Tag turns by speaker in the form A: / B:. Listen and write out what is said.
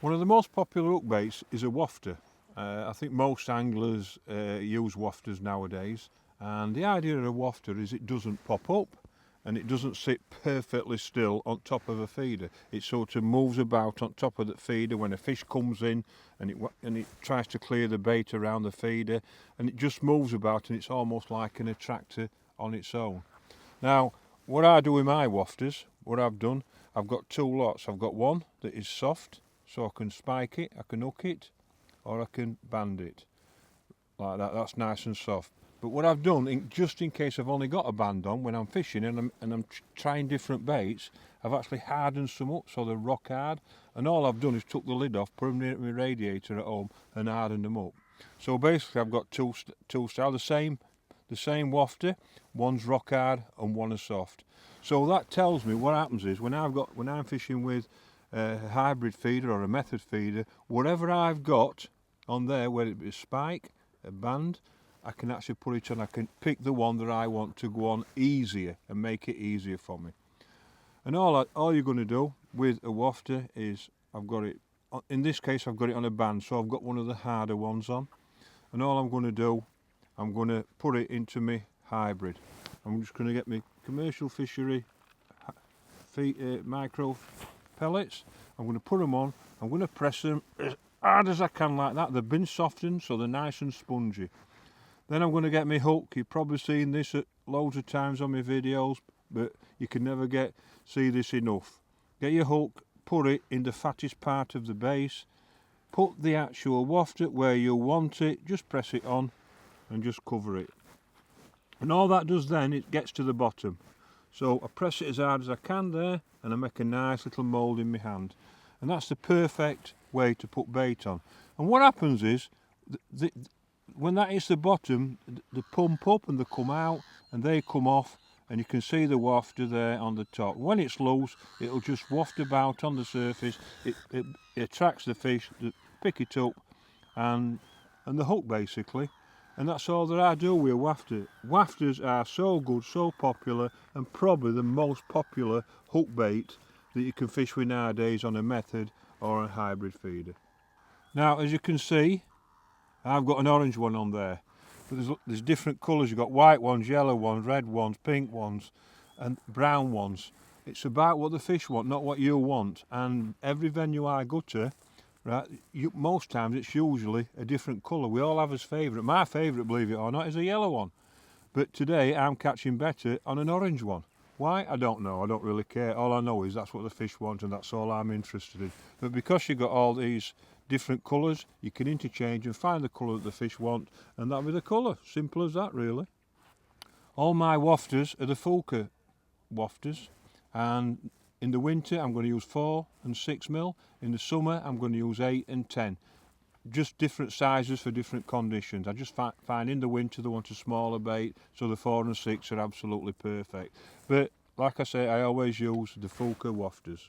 A: One of the most popular hook baits is a wafter. I think most anglers use wafters nowadays, and the idea of a wafter is it doesn't pop up and it doesn't sit perfectly still on top of a feeder. It sort of moves about on top of the feeder when a fish comes in, and it tries to clear the bait around the feeder, and it just moves about, and it's almost like an attractor on its own. Now, what I do with my wafters, what I've done, I've got two lots. I've got one that is soft, so I can spike it, I can hook it, or I can band it like that. That's nice and soft. But what I've done, just in case I've only got a band on when I'm fishing and I'm trying different baits, I've actually hardened some up so they're rock hard, and all I've done is took the lid off, put them near my radiator at home and hardened them up. So basically I've got two styles, the same wafter, one's rock hard and one is soft. So that tells me what happens is when I'm fishing with a hybrid feeder or a method feeder, whatever I've got on there, whether it be a spike, a band, I can actually put it on. I can pick the one that I want to go on easier and make it easier for me. And all you're going to do with a wafter is, I've got it, in this case I've got it on a band, so I've got one of the harder ones on, and all I'm going to do, I'm going to put it into my hybrid. I'm just going to get my commercial fishery micro pellets. I'm going to put them on, I'm going to press them as hard as I can like that. They've been softened so they're nice and spongy. Then I'm going to get my hook. You've probably seen this loads of times on my videos, but you can never see this enough. Get your hook, put it in the fattest part of the base, put the actual wafter where you want it, just press it on and just cover it. And all that does then, it gets to the bottom. So I press it as hard as I can there, and I make a nice little mould in my hand. And that's the perfect way to put bait on. And what happens is, when that hits the bottom, they pump up and they come out and they come off, and you can see the wafter there on the top. When it's loose, it'll just waft about on the surface. It attracts the fish, they pick it up, and the hook basically. And that's all that I do with a wafter. Wafters are so good, so popular, and probably the most popular hook bait that you can fish with nowadays on a method or a hybrid feeder. Now, as you can see, I've got an orange one on there, but there's different colours. You've got white ones, yellow ones, red ones, pink ones and brown ones. It's about what the fish want, not what you want. And every venue I go to, right, most times it's usually a different colour. We all have his favourite. My favourite, believe it or not, is a yellow one. But today I'm catching better on an orange one. Why? I don't know. I don't really care. All I know is that's what the fish want, and that's all I'm interested in. But because you've got all these different colours, you can interchange and find the colour that the fish want, and that'll be the colour. Simple as that, really. All my wafters are the Fulker wafters, and in the winter I'm going to use 4 and 6 mil. In the summer I'm going to use 8 and 10. Just different sizes for different conditions. I just find in the winter they want a smaller bait, so the 4 and 6 are absolutely perfect. But like I say, I always use the Fulker wafters.